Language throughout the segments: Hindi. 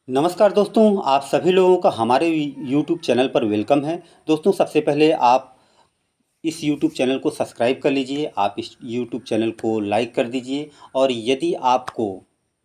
नमस्कार दोस्तों, आप सभी लोगों का हमारे यूट्यूब चैनल पर वेलकम है। दोस्तों, सबसे पहले आप इस यूट्यूब चैनल को सब्सक्राइब कर लीजिए, आप इस यूट्यूब चैनल को लाइक कर दीजिए और यदि आपको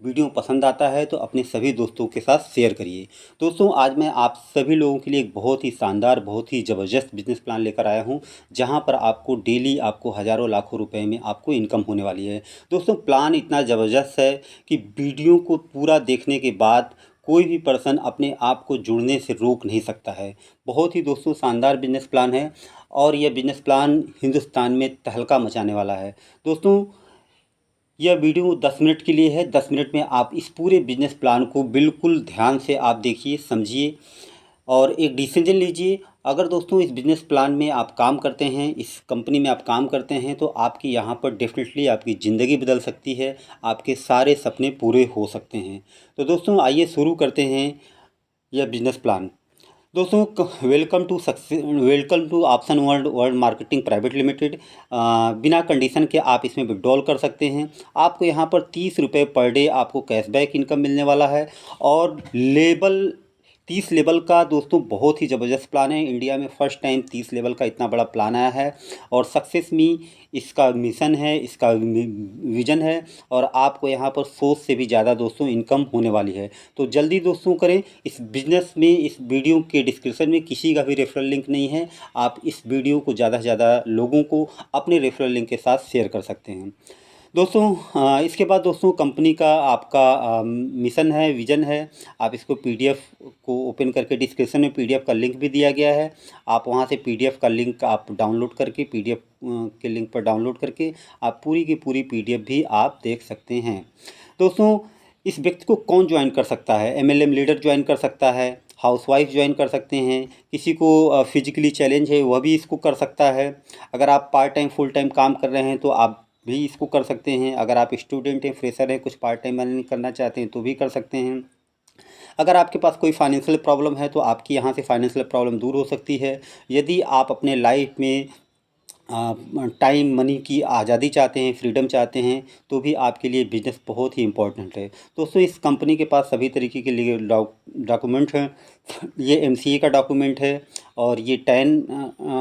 वीडियो पसंद आता है तो अपने सभी दोस्तों के साथ शेयर करिए। दोस्तों, आज मैं आप सभी लोगों के लिए एक बहुत ही शानदार, बहुत ही ज़बरदस्त बिजनेस प्लान लेकर आया हूं, जहां पर आपको डेली आपको हज़ारों लाखों रुपए में आपको इनकम होने वाली है। दोस्तों, प्लान इतना ज़बरदस्त है कि वीडियो को पूरा देखने के बाद कोई भी पर्सन अपने आप को जुड़ने से रोक नहीं सकता है। बहुत ही दोस्तों शानदार बिजनेस प्लान है और यह बिजनेस प्लान हिंदुस्तान में तहलका मचाने वाला है। दोस्तों, यह वीडियो 10 मिनट के लिए है। 10 मिनट में आप इस पूरे बिजनेस प्लान को बिल्कुल ध्यान से आप देखिए, समझिए और एक डिसीजन लीजिए। अगर दोस्तों इस बिज़नेस प्लान में आप काम करते हैं, इस कंपनी में आप काम करते हैं, तो आपकी यहाँ पर डेफिनेटली आपकी ज़िंदगी बदल सकती है, आपके सारे सपने पूरे हो सकते हैं। तो दोस्तों, आइए शुरू करते हैं यह बिज़नेस प्लान। दोस्तों, welcome to option world world marketing private limited. बिना कंडीशन के आप इसमें विड्रॉल कर सकते हैं। आपको यहाँ पर 30 रुपये पर डे आपको कैशबैक इनकम मिलने वाला है और लेवल 30 लेवल का दोस्तों बहुत ही ज़बरदस्त प्लान है। इंडिया में फ़र्स्ट टाइम 30 लेवल का इतना बड़ा प्लान आया है और सक्सेस मी इसका मिशन है, इसका विज़न है और आपको यहाँ पर सोच से भी ज़्यादा दोस्तों इनकम होने वाली है। तो जल्दी दोस्तों करें इस बिज़नेस में। इस वीडियो के डिस्क्रिप्शन में किसी का भी रेफरल लिंक नहीं है। आप इस वीडियो को ज़्यादा से ज़्यादा लोगों को अपने रेफरल लिंक के साथ शेयर कर सकते हैं। दोस्तों, इसके बाद दोस्तों कंपनी का आपका मिशन है, विज़न है। आप इसको पीडीएफ को ओपन करके डिस्क्रिप्शन में पीडीएफ का लिंक भी दिया गया है। आप वहां से पीडीएफ का लिंक आप डाउनलोड करके पीडीएफ के लिंक पर डाउनलोड करके आप पूरी की पूरी पीडीएफ भी आप देख सकते हैं। दोस्तों, इस व्यक्ति को कौन ज्वाइन कर सकता है? एमएलएम लीडर ज्वाइन कर सकता है, हाउसवाइफ ज्वाइन कर सकते हैं, किसी को फिजिकली चैलेंज है वह भी इसको कर सकता है। अगर आप पार्ट टाइम फुल टाइम काम कर रहे हैं तो आप भी इसको कर सकते हैं। अगर आप स्टूडेंट हैं, फ्रेशर हैं, कुछ पार्ट टाइम अर्निंग करना चाहते हैं तो भी कर सकते हैं। अगर आपके पास कोई फाइनेंशियल प्रॉब्लम है तो आपकी यहाँ से फाइनेंशियल प्रॉब्लम दूर हो सकती है। यदि आप अपने लाइफ में टाइम मनी की आज़ादी चाहते हैं, फ्रीडम चाहते हैं, तो भी आपके लिए बिजनेस बहुत ही इम्पोर्टेंट है। दोस्तों, इस कंपनी के पास सभी तरीके के लिए डॉक्यूमेंट हैं। ये एमसीए का डॉक्यूमेंट है और ये टैन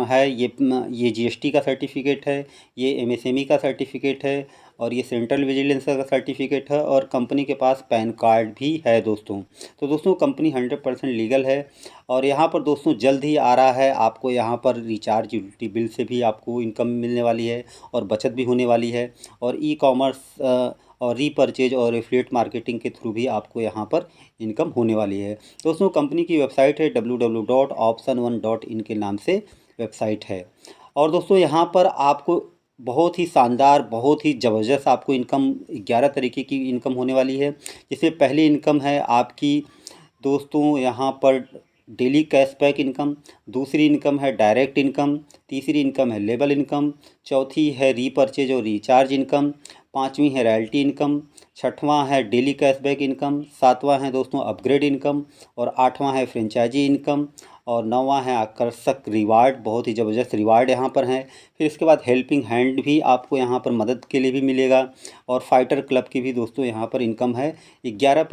है, ये जीएसटी का सर्टिफिकेट है, ये एमएसएमई का सर्टिफिकेट है और ये सेंट्रल विजिलेंस का सर्टिफिकेट है और कंपनी के पास पैन कार्ड भी है दोस्तों। तो दोस्तों, कंपनी 100% लीगल है और यहाँ पर दोस्तों जल्द ही आ रहा है। आपको यहाँ पर रिचार्ज यूटिलिटी बिल से भी आपको इनकम मिलने वाली है और बचत भी होने वाली है और ई कॉमर्स और रीपरचेज और एफिलिएट मार्केटिंग के थ्रू भी आपको यहाँ पर इनकम होने वाली है। दोस्तों, कंपनी की वेबसाइट है www.option1.in के नाम से वेबसाइट है। और दोस्तों, यहाँ पर आपको बहुत ही शानदार, बहुत ही ज़बरदस्त आपको इनकम 11 तरीके की इनकम होने वाली है। जिसमें पहली इनकम है आपकी दोस्तों यहाँ पर डेली कैशबैक इनकम, दूसरी इनकम है डायरेक्ट इनकम, तीसरी इनकम है लेबल इनकम, चौथी है रीपरचेज और रिचार्ज इनकम, पाँचवीं है रॉयल्टी इनकम, छठवां है डेली कैशबैक इनकम, सातवां है दोस्तों अपग्रेड इनकम और आठवां है फ्रेंचाइजी इनकम और नौवां है आकर्षक रिवार्ड। बहुत ही ज़बरदस्त रिवार्ड यहाँ पर हैं। फिर इसके बाद हेल्पिंग हैंड भी आपको यहाँ पर मदद के लिए भी मिलेगा और फाइटर क्लब की भी दोस्तों यहाँ पर इनकम है। 11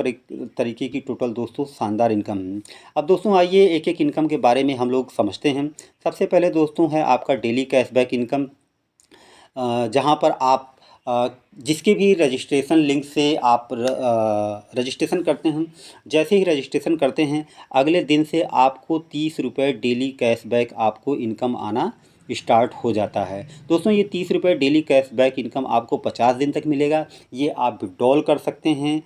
तरीके की टोटल दोस्तों शानदार इनकम है। अब दोस्तों आइए एक एक इनकम के बारे में हम लोग समझते हैं। सबसे पहले दोस्तों है आपका डेली कैशबैक इनकम, जहाँ पर आप जिसके भी रजिस्ट्रेशन लिंक से आप रजिस्ट्रेशन करते हैं, जैसे ही रजिस्ट्रेशन करते हैं अगले दिन से आपको 30 रुपये डेली कैशबैक आपको इनकम आना स्टार्ट हो जाता है। दोस्तों, ये 30 रुपये डेली कैशबैक इनकम आपको 50 दिन तक मिलेगा। ये आप विड्रॉल कर सकते हैं।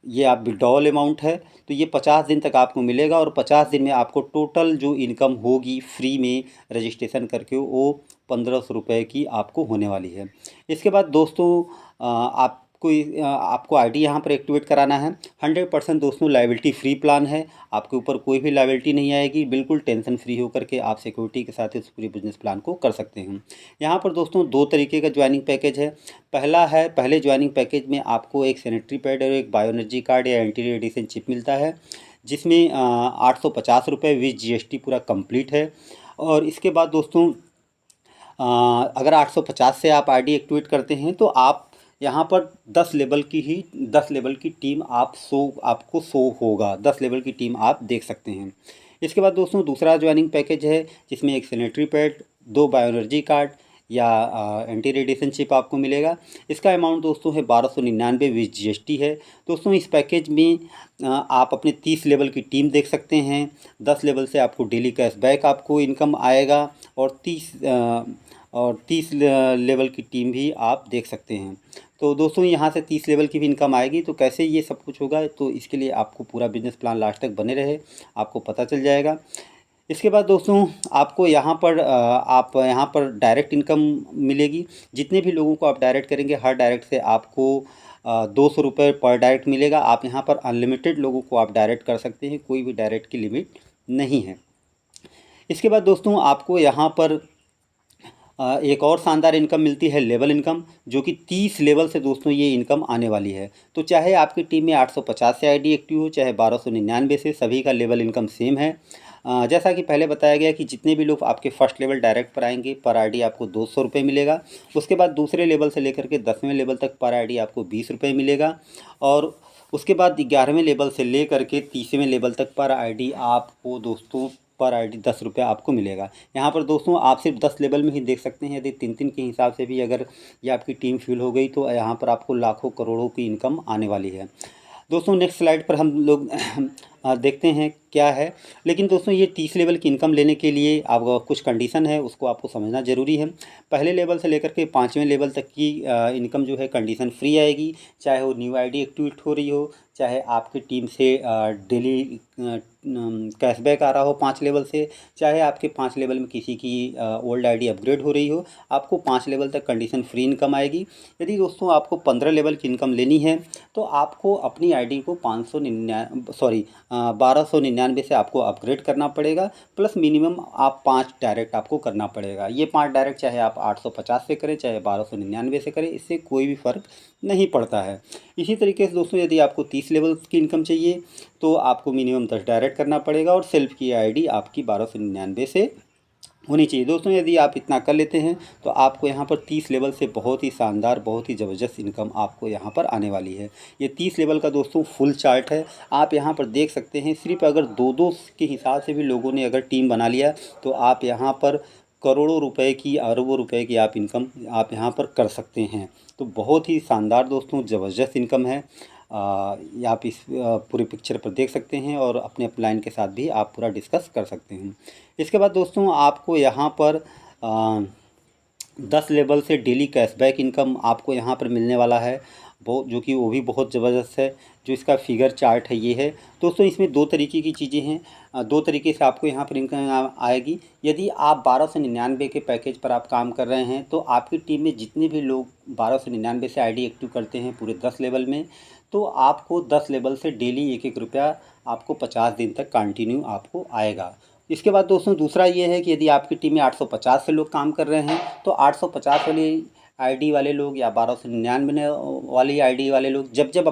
ये आप विड्रॉल अमाउंट है तो ये 50 दिन तक आपको मिलेगा और 50 दिन में आपको टोटल जो इनकम होगी फ्री में रजिस्ट्रेशन करके वो 1500 रुपये की आपको होने वाली है। इसके बाद दोस्तों आपको आईडी यहाँ पर एक्टिवेट कराना है। 100% दोस्तों लायबिलिटी फ्री प्लान है, आपके ऊपर कोई भी लायबिलिटी नहीं आएगी। बिल्कुल टेंशन फ्री होकर के आप सिक्योरिटी के साथ इस पूरे बिजनेस प्लान को कर सकते हैं। यहाँ पर दोस्तों 2 तरीके का ज्वाइनिंग पैकेज है। पहले ज्वाइनिंग पैकेज में आपको एक सैनिटरी पैड और एक बायो एनर्जी कार्ड या एंटी रेडिएशन चिप मिलता है, जिसमें 850 रुपये विद जीएसटी पूरा कंप्लीट है। और इसके बाद दोस्तों अगर 850 से आप आईडी एक्टिवेट करते हैं तो आप यहाँ पर 10 लेवल की टीम आपको शो होगा, 10 लेवल की टीम आप देख सकते हैं। इसके बाद दोस्तों दूसरा ज्वाइनिंग पैकेज है जिसमें एक सैनिटरी पैड, 2 बायोएनर्जी कार्ड या एंटी रेडिएशन चिप आपको मिलेगा। इसका अमाउंट दोस्तों है 1299 विद जीएसटी है। दोस्तों इस पैकेज में आप अपने 30 लेवल की टीम देख सकते हैं। 10 लेवल से आपको डेली कैशबैक आपको इनकम आएगा और 30 लेवल की टीम भी आप देख सकते हैं। तो दोस्तों यहाँ से 30 लेवल की भी इनकम आएगी। तो कैसे ये सब कुछ होगा, तो इसके लिए आपको पूरा बिजनेस प्लान लास्ट तक बने रहे, आपको पता चल जाएगा। इसके बाद दोस्तों आपको यहाँ पर डायरेक्ट इनकम मिलेगी। जितने भी लोगों को आप डायरेक्ट करेंगे, हर डायरेक्ट से आपको 200 रुपये पर डायरेक्ट मिलेगा। आप यहाँ पर अनलिमिटेड लोगों को आप डायरेक्ट कर सकते हैं, कोई भी डायरेक्ट की लिमिट नहीं है। इसके बाद दोस्तों आपको यहाँ पर एक और शानदार इनकम मिलती है, लेवल इनकम, जो कि 30 लेवल से दोस्तों ये इनकम आने वाली है। तो चाहे आपकी टीम में 850 से आईडी एक्टिव हो, चाहे 1299 से, सभी का लेवल इनकम सेम है। जैसा कि पहले बताया गया कि जितने भी लोग आपके फर्स्ट लेवल डायरेक्ट पर आएंगे, पर आईडी आपको 200 रुपये मिलेगा। उसके बाद दूसरे लेवल से लेकर के 10वें लेवल तक पर आईडी आपको 20 रुपये मिलेगा। और उसके बाद 11वें लेवल से लेकर के 30वें लेवल तक पर आईडी आपको दोस्तों पर आईडी 10 रुपये आपको मिलेगा। यहाँ पर दोस्तों आप सिर्फ 10 लेवल में ही देख सकते हैं। यदि 3-3 के हिसाब से भी अगर ये आपकी टीम फिल हो गई तो यहाँ पर आपको लाखों करोड़ों की इनकम आने वाली है। दोस्तों नेक्स्ट स्लाइड पर हम लोग देखते हैं क्या है। लेकिन दोस्तों ये 30 लेवल की इनकम लेने के लिए आपका कुछ कंडीशन है, उसको आपको समझना ज़रूरी है। पहले लेवल से लेकर के 5वें लेवल तक की इनकम जो है कंडीशन फ्री आएगी, चाहे वो न्यू आईडी एक्टिवेट हो रही हो, चाहे आपकी टीम से डेली कैशबैक आ रहा हो 5 लेवल से, चाहे आपके 5 लेवल में किसी की ओल्ड आईडी अपग्रेड हो रही हो, आपको 5 लेवल तक कंडीशन फ्री इनकम आएगी। यदि दोस्तों आपको 15 लेवल की इनकम लेनी है तो आपको अपनी आईडी को 1299 से आपको अपग्रेड करना पड़ेगा, प्लस मिनिमम आप 5 डायरेक्ट आपको करना पड़ेगा। ये 5 डायरेक्ट चाहे आप 850 से करें, चाहे 1299 से करें, इससे कोई भी फ़र्क नहीं पड़ता है। इसी तरीके से दोस्तों यदि आपको 30 लेवल की इनकम चाहिए तो आपको मिनिमम 10 डायरेक्ट करना पड़ेगा और सेल्फ की आईडी आपकी 1299 से होनी चाहिए। दोस्तों यदि आप इतना कर लेते हैं तो आपको यहाँ पर 30 लेवल से बहुत ही शानदार, बहुत ही ज़बरदस्त इनकम आपको यहाँ पर आने वाली है। ये 30 लेवल का दोस्तों फुल चार्ट है, आप यहाँ पर देख सकते हैं। सिर्फ अगर 2-2 के हिसाब से भी लोगों ने अगर टीम बना लिया तो आप यहाँ पर करोड़ों रुपए की, अरबों रुपए की आप इनकम आप यहाँ पर कर सकते हैं। तो बहुत ही शानदार दोस्तों ज़बरदस्त इनकम है। आप इस पूरे पिक्चर पर देख सकते हैं और अपने अपलाइन के साथ भी आप पूरा डिस्कस कर सकते हैं। इसके बाद दोस्तों आपको यहाँ पर 10 लेवल से डेली कैशबैक इनकम आपको यहाँ पर मिलने वाला है, जो कि वो भी बहुत ज़बरदस्त है। जो इसका फिगर चार्ट है ये है दोस्तों। इसमें 2 तरीके की चीज़ें हैं, 2 तरीके से आपको यहाँ पर इनकम आएगी। यदि आप 1299 के पैकेज पर आप काम कर रहे हैं तो आपकी टीम में जितने भी लोग 1299 से आईडी एक्टिव करते हैं पूरे 10 लेवल में, तो आपको 10 लेवल से डेली 1-1 रुपया आपको 50 दिन तक कंटिन्यू आपको आएगा। इसके बाद दोस्तों दूसरा ये है कि यदि आपकी टीम में 850 से लोग काम कर रहे हैं तो 850 वाली आईडी वाले लोग या 1299 वाली आईडी वाले लोग जब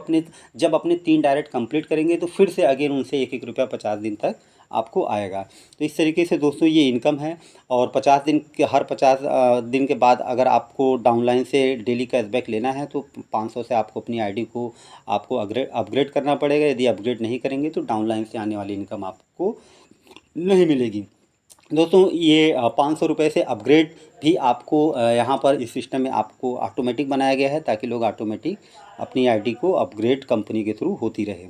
अपने 3 डायरेक्ट कंप्लीट करेंगे तो फिर से अगेन उनसे 1-1 रुपया 50 दिन तक आपको आएगा। तो इस तरीके से दोस्तों ये इनकम है। और 50 दिन के, हर 50 दिन के बाद अगर आपको डाउनलाइन से डेली कैशबैक लेना है तो 500 से आपको अपनी आईडी को आपको अपग्रेड करना पड़ेगा। यदि अपग्रेड नहीं करेंगे तो डाउनलाइन से आने वाली इनकम आपको नहीं मिलेगी। दोस्तों ये 500 रुपये से अपग्रेड भी आपको यहाँ पर इस सिस्टम में आपको ऑटोमेटिक बनाया गया है, ताकि लोग ऑटोमेटिक अपनी आईडी को अपग्रेड कंपनी के थ्रू होती रहे।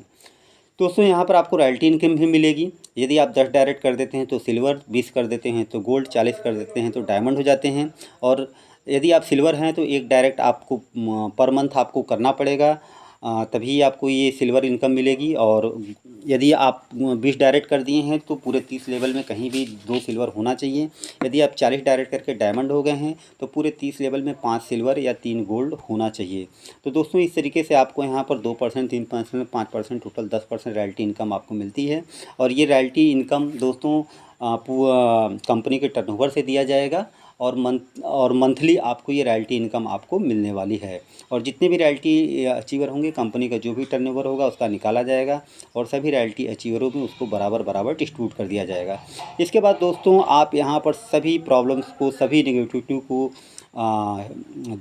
दोस्तों यहाँ पर आपको रॉयल्टी इनकम भी मिलेगी। यदि आप 10 डायरेक्ट कर देते हैं तो सिल्वर, 20 कर देते हैं तो गोल्ड, 40 कर देते हैं तो डायमंड हो जाते हैं। और यदि आप सिल्वर हैं तो 1 डायरेक्ट आपको पर मंथ आपको करना पड़ेगा, तभी आपको ये सिल्वर इनकम मिलेगी। और यदि आप 20 डायरेक्ट कर दिए हैं तो पूरे 30 लेवल में कहीं भी 2 सिल्वर होना चाहिए। यदि आप 40 डायरेक्ट करके डायमंड हो गए हैं तो पूरे 30 लेवल में 5 सिल्वर या 3 गोल्ड होना चाहिए। तो दोस्तों इस तरीके से आपको यहाँ पर 2%, 3%, 5%, टोटल 10% रॉयल्टी इनकम आपको मिलती है। और ये रॉयल्टी इनकम दोस्तों कंपनी के टर्नओवर से दिया जाएगा और मंथली आपको ये रॉयल्टी इनकम आपको मिलने वाली है। और जितने भी रॉयल्टी अचीवर होंगे, कंपनी का जो भी टर्नओवर होगा उसका निकाला जाएगा और सभी रॉयल्टी अचीवरों में उसको बराबर बराबर डिस्ट्रीब्यूट कर दिया जाएगा। इसके बाद दोस्तों आप यहाँ पर सभी प्रॉब्लम्स को, सभी नेगेटिविटी को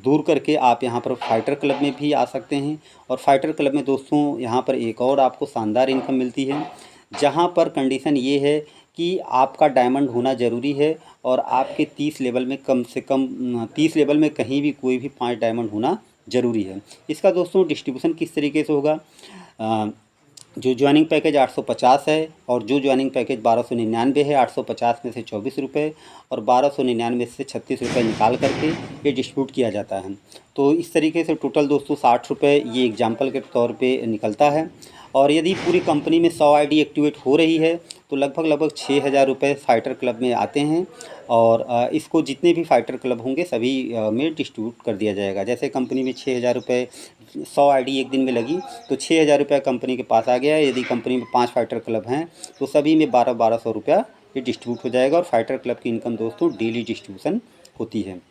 दूर करके आप यहाँ पर फाइटर क्लब में भी आ सकते हैं। और फाइटर क्लब में दोस्तों यहाँ पर एक और आपको शानदार इनकम मिलती है, जहाँ पर कंडीशन ये है कि आपका डायमंड होना ज़रूरी है और आपके 30 लेवल में कम से कम 30 लेवल में कहीं भी कोई भी 5 डायमंड होना ज़रूरी है। इसका दोस्तों डिस्ट्रीब्यूशन किस तरीके से होगा, जो ज्वाइनिंग पैकेज 850 है और जो ज्वाइनिंग पैकेज 1299 है, 850 में से 24 रुपये और 1299 में से 36 रुपये निकाल करके ये डिस्ट्रीब्यूट किया जाता है। तो इस तरीके से टोटल दोस्तों 60 रुपये ये एग्जाम्पल के तौर पे निकलता है। और यदि पूरी कंपनी में 100 आईडी एक्टिवेट हो रही है तो लगभग 6000 रुपये फाइटर क्लब में आते हैं और इसको जितने भी फाइटर क्लब होंगे सभी में डिस्ट्रीब्यूट कर दिया जाएगा। जैसे कंपनी में 6000 रुपये 100 आईडी एक दिन में लगी तो 6000 रुपया कंपनी के पास आ गया। यदि कंपनी में 5 फाइटर क्लब हैं तो सभी में 1200 रुपया ये डिस्ट्रीब्यूट हो जाएगा। और फाइटर क्लब की इनकम दोस्तों डेली डिस्ट्रीब्यूशन होती है।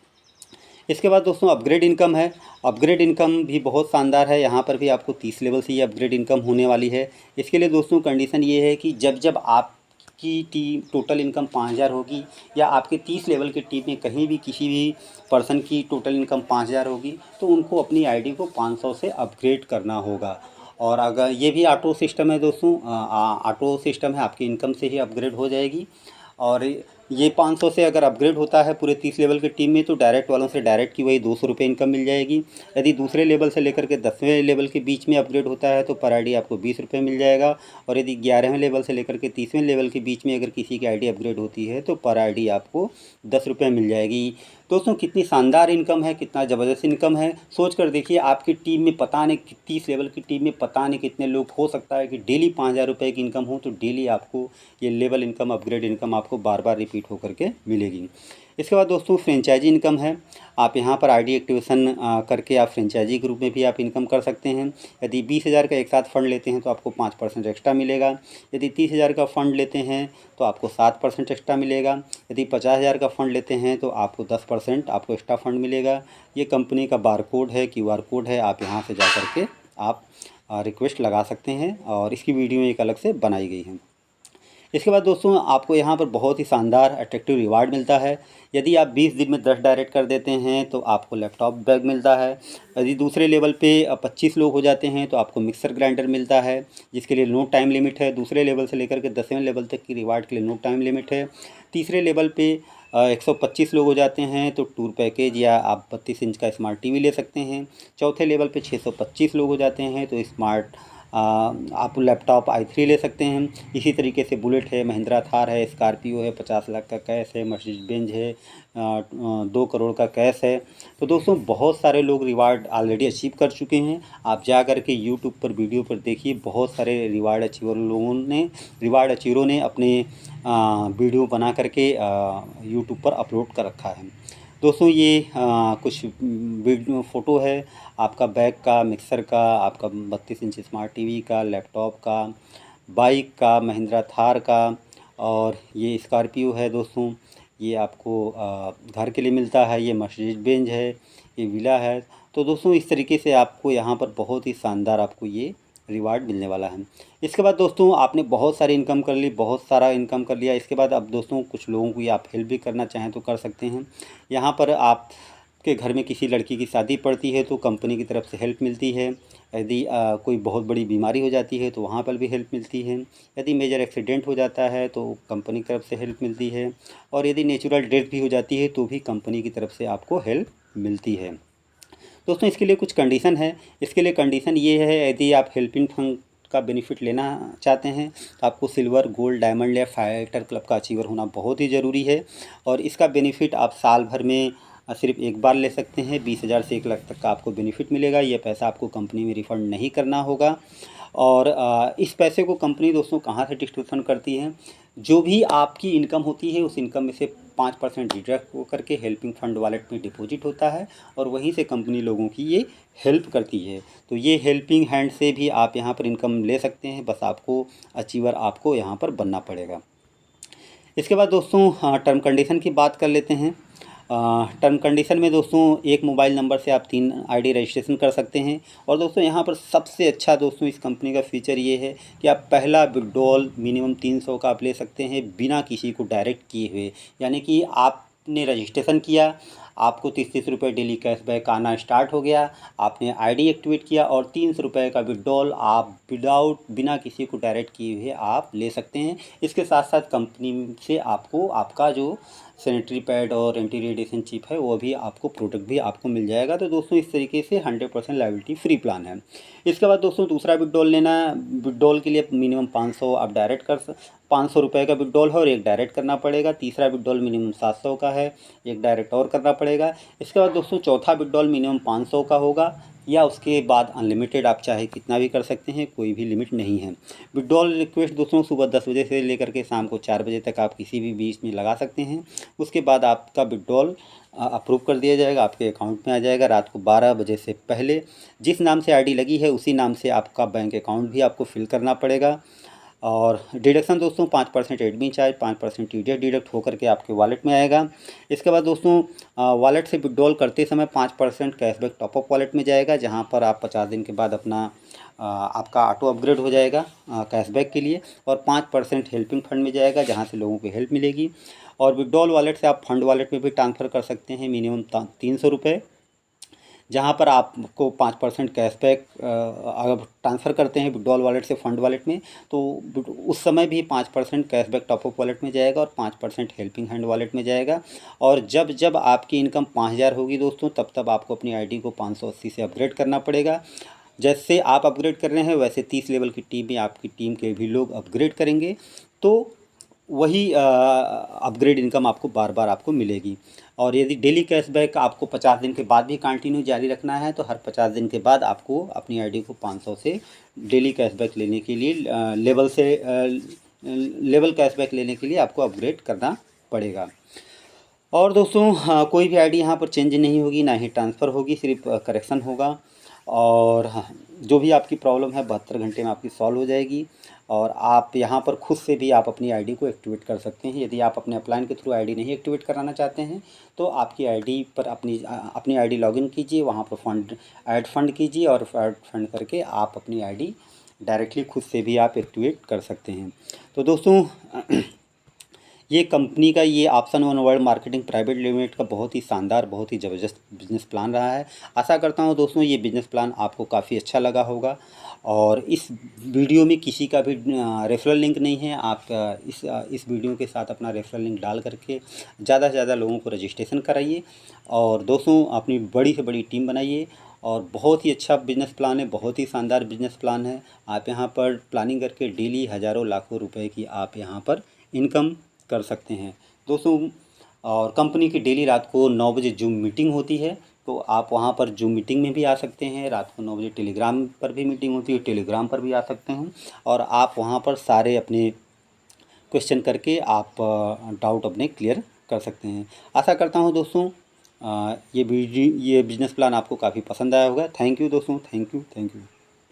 इसके बाद दोस्तों अपग्रेड इनकम है। अपग्रेड इनकम भी बहुत शानदार है। यहाँ पर भी आपको 30 लेवल से ये अपग्रेड इनकम होने वाली है। इसके लिए दोस्तों कंडीशन ये है कि जब आपकी टीम टोटल इनकम 5000 होगी या आपके 30 लेवल की टीम में कहीं भी किसी भी पर्सन की टोटल इनकम 5000 होगी तो उनको अपनी आईडी को 500 से अपग्रेड करना होगा। और अगर ये भी ऑटो सिस्टम है दोस्तों, ऑटो सिस्टम है, आपकी इनकम से ही अपग्रेड हो जाएगी। और ये 500 से अगर अपग्रेड होता है पूरे 30 लेवल की टीम में तो डायरेक्ट वालों से डायरेक्ट की वही 200 रुपये इनकम मिल जाएगी। यदि दूसरे लेवल से लेकर के 10वें लेवल के बीच में अपग्रेड होता है तो पर आईडी आपको 20 रुपये मिल जाएगा। और यदि 11वें लेवल से लेकर के 30वें लेवल के बीच में अगर किसी की आईडी अपग्रेड होती है तो पर आईडी आपको 10 रुपये मिल जाएगी। दोस्तों कितनी शानदार इनकम है, कितना ज़बरदस्त इनकम है। सोच कर देखिए, आपकी टीम में पता नहीं 30 लेवल की टीम में पता नहीं कितने लोग हो सकता है कि डेली 5000 रुपये की इनकम हो तो डेली आपको ये लेवल इनकम, अपग्रेड इनकम आपको बार बार रिपीट होकर के मिलेगी। इसके बाद दोस्तों फ्रेंचाइजी इनकम है। आप यहाँ पर आईडी एक्टिवेशन करके आप फ्रेंचाइजी ग्रुप में भी आप इनकम कर सकते हैं। यदि 20,000 का एक साथ फ़ंड लेते हैं तो आपको 5% एक्स्ट्रा मिलेगा। यदि 30,000 का फ़ंड लेते हैं तो आपको 7% एक्स्ट्रा मिलेगा। यदि 50,000 का फ़ंड लेते हैं तो आपको 10% आपको एक्स्ट्रा फ़ंड मिलेगा। ये कंपनी का बार कोड है, QR कोड है, आप यहाँ से जा कर के आप रिक्वेस्ट लगा सकते हैं और इसकी वीडियो एक अलग से बनाई गई है। इसके बाद दोस्तों आपको यहाँ पर बहुत ही शानदार अट्रैक्टिव रिवार्ड मिलता है। यदि आप 20 दिन में 10 डायरेक्ट कर देते हैं तो आपको लैपटॉप बैग मिलता है। यदि दूसरे लेवल पे 25 लोग हो जाते हैं तो आपको मिक्सर ग्राइंडर मिलता है, जिसके लिए नो टाइम लिमिट है। दूसरे लेवल से लेकर के 10वें लेवल तक की रिवार्ड के लिए नो टाइम लिमिट है। तीसरे लेवल पे 125 लोग हो जाते हैं तो टूर पैकेज या आप 32 इंच का स्मार्ट टीवी ले सकते हैं। चौथे लेवल पे 625 लोग हो जाते हैं तो स्मार्ट आप लैपटॉप i3 ले सकते हैं। इसी तरीके से बुलेट है, महिंद्रा थार है, स्कॉर्पियो है, 50 लाख का कैश है, मर्सिडीज बेंज है, 2 करोड़ का कैश है। तो दोस्तों बहुत सारे लोग रिवार्ड ऑलरेडी अचीव कर चुके हैं। आप जा कर के यूट्यूब पर वीडियो पर देखिए, बहुत सारे रिवार्ड अचीवरों ने अपने वीडियो बना करके यूट्यूब पर अपलोड कर रखा है। दोस्तों ये कुछ वीडियो फ़ोटो है आपका बैग का, मिक्सर का, आपका 32 इंच स्मार्ट टीवी का, लैपटॉप का, बाइक का, महिंद्रा थार का, और ये स्कॉर्पियो है दोस्तों, ये आपको घर के लिए मिलता है। ये मर्सिडीज बेंज है, ये विला है। तो दोस्तों इस तरीके से आपको यहाँ पर बहुत ही शानदार आपको ये रिवार्ड मिलने वाला है। इसके बाद दोस्तों आपने बहुत सारी इनकम कर ली, बहुत सारा इनकम कर लिया। इसके बाद अब दोस्तों कुछ लोगों को आप हेल्प भी करना चाहें तो कर सकते हैं। यहाँ पर आपके घर में किसी लड़की की शादी पड़ती है तो कंपनी की तरफ से हेल्प मिलती है। यदि कोई बहुत बड़ी बीमारी हो जाती है तो वहाँ पर भी हेल्प मिलती है। यदि मेजर एक्सीडेंट हो जाता है तो कंपनी की तरफ से हेल्प मिलती है। और यदि नेचुरल डेथ भी हो जाती है तो भी कंपनी की तरफ से आपको हेल्प मिलती है। दोस्तों इसके लिए कुछ कंडीशन है। इसके लिए कंडीशन ये है, यदि आप हेल्पिंग फंड का बेनिफिट लेना चाहते हैं तो आपको सिल्वर, गोल्ड, डायमंड या फाइटर क्लब का अचीवर होना बहुत ही ज़रूरी है। और इसका बेनिफिट आप साल भर में सिर्फ एक बार ले सकते हैं। 20,000 से 1 लाख तक का आपको बेनिफिट मिलेगा। ये पैसा आपको कंपनी में रिफ़ंड नहीं करना होगा। और इस पैसे को कंपनी दोस्तों कहाँ से डिस्ट्रीब्यूशन करती है, जो भी आपकी इनकम होती है उस इनकम में से 5% डिडक्ट होकर के हेल्पिंग फंड वॉलेट में डिपॉजिट होता है और वहीं से कंपनी लोगों की ये हेल्प करती है। तो ये हेल्पिंग हैंड से भी आप यहाँ पर इनकम ले सकते हैं, बस आपको अचीवर आपको यहाँ पर बनना पड़ेगा। इसके बाद दोस्तों टर्म कंडीशन की बात कर लेते हैं। टर्म कंडीशन में दोस्तों एक मोबाइल नंबर से आप 3 आईडी रजिस्ट्रेशन कर सकते हैं। और दोस्तों यहाँ पर सबसे अच्छा दोस्तों इस कंपनी का फीचर ये है कि आप पहला विड्रॉल मिनिमम 300 का आप ले सकते हैं बिना किसी को डायरेक्ट किए हुए। यानी कि आपने रजिस्ट्रेशन किया, आपको 30 रुपये डेली कैशबैक आना स्टार्ट हो गया, आपने आईडी एक्टिवेट किया और 300 रुपये का विड्रॉल आप बिना किसी को डायरेक्ट किए हुए आप ले सकते हैं। इसके साथ साथ कंपनी से आपको आपका जो सैनिटरी पैड और एंटी रेडिएशन चिप है वो भी आपको प्रोडक्ट भी आपको मिल जाएगा। तो दोस्तों इस तरीके से 100% लायबिलिटी फ्री प्लान है। इसके बाद दोस्तों दूसरा विड्रॉल लेना, विड्रॉल के लिए मिनिमम 500 आप डायरेक्ट 500 रुपये का विड्रॉल है और एक डायरेक्ट करना पड़ेगा। तीसरा विड्रॉल मिनिमम 700 का है, एक डायरेक्ट और करना पड़ेगा। इसके बाद दोस्तों चौथा विड्रॉल मिनिमम 500 का होगा या उसके बाद अनलिमिटेड आप चाहे कितना भी कर सकते हैं, कोई भी लिमिट नहीं है। विड्रॉल रिक्वेस्ट दोस्तों सुबह 10 बजे से लेकर के शाम को 4 बजे तक आप किसी भी बीच में लगा सकते हैं। उसके बाद आपका विड्रॉल अप्रूव कर दिया जाएगा, आपके अकाउंट में आ जाएगा। रात को 12 बजे से पहले जिस नाम से आईडी लगी है उसी नाम से आपका बैंक अकाउंट भी आपको फिल करना पड़ेगा। और डिडक्शन दोस्तों 5% एडमिन चार्ज, 5% टीडीएस डिडक्ट होकर के आपके वॉलेट में आएगा। इसके बाद दोस्तों वॉलेट से विड्रॉल करते समय 5% कैशबैक टॉपअप वॉलेट में जाएगा, जहां पर आप 50 दिन के बाद अपना आपका ऑटो अपग्रेड हो जाएगा कैशबैक के लिए। और 5% हेल्पिंग फंड में जाएगा, जहां से लोगों को हेल्प मिलेगी। और विड्रॉल वॉलेट से आप फंड वॉलेट में भी ट्रांसफ़र कर सकते हैं मिनिमम 300 रुपये, जहाँ पर आपको 5% कैशबैक अगर ट्रांसफ़र करते हैं विड्रॉल वॉलेट से फंड वॉलेट में तो उस समय भी 5% कैशबैक टॉपअप वॉलेट में जाएगा और 5% हेल्पिंग हैंड वॉलेट में जाएगा। और जब जब आपकी इनकम 5000 होगी दोस्तों तब आपको अपनी आईडी को 580 से अपग्रेड करना पड़ेगा। जैसे आप अपग्रेड कर रहे हैं वैसे 30 लेवल की टीम में आपकी टीम के भी लोग अपग्रेड करेंगे, तो वही अपग्रेड इनकम आपको बार बार आपको मिलेगी। और यदि डेली कैशबैक आपको 50 दिन के बाद भी कंटिन्यू जारी रखना है तो हर 50 दिन के बाद आपको अपनी आईडी को 500 से डेली कैशबैक लेने के लिए लेवल कैशबैक लेने के लिए आपको अपग्रेड करना पड़ेगा। और दोस्तों कोई भी आईडी यहाँ पर चेंज नहीं होगी, ना ही ट्रांसफ़र होगी, सिर्फ करेक्शन होगा। और जो भी आपकी प्रॉब्लम है 72 घंटे में आपकी सॉल्व हो जाएगी। और आप यहाँ पर खुद से भी आप अपनी आईडी को एक्टिवेट कर सकते हैं। यदि आप अपने अपलाइन के थ्रू आईडी नहीं एक्टिवेट कराना चाहते हैं तो आपकी आईडी पर अपनी आईडी लॉगिन कीजिए, वहाँ पर ऐड फंड कीजिए और ऐड फंड करके आप अपनी आईडी डायरेक्टली खुद से भी आप एक्टिवेट कर सकते हैं। तो दोस्तों ये कंपनी का ये option one world marketing private limited का बहुत ही शानदार, बहुत ही ज़बरदस्त बिजनेस प्लान रहा है। आशा करता हूँ दोस्तों ये बिज़नेस प्लान आपको काफ़ी अच्छा लगा होगा। और इस वीडियो में किसी का भी रेफरल लिंक नहीं है। आप इस वीडियो के साथ अपना रेफरल लिंक डाल करके ज़्यादा से ज़्यादा लोगों को रजिस्ट्रेशन कराइए और दोस्तों अपनी बड़ी से बड़ी टीम बनाइए। और बहुत ही अच्छा बिज़नेस प्लान है, बहुत ही शानदार बिज़नेस प्लान है। आप यहाँ पर प्लानिंग करके डेली हज़ारों लाखों रुपए की आप यहाँ पर इनकम कर सकते हैं दोस्तों। और कंपनी की डेली रात को 9 बजे जूम मीटिंग होती है, तो आप वहां पर जूम मीटिंग में भी आ सकते हैं। रात को 9 बजे टेलीग्राम पर भी मीटिंग होती है, टेलीग्राम पर भी आ सकते हैं। और आप वहां पर सारे अपने क्वेश्चन करके आप डाउट अपने क्लियर कर सकते हैं। आशा करता हूं दोस्तों ये बिज़नेस प्लान आपको काफ़ी पसंद आया होगा। थैंक यू दोस्तों, थैंक यू।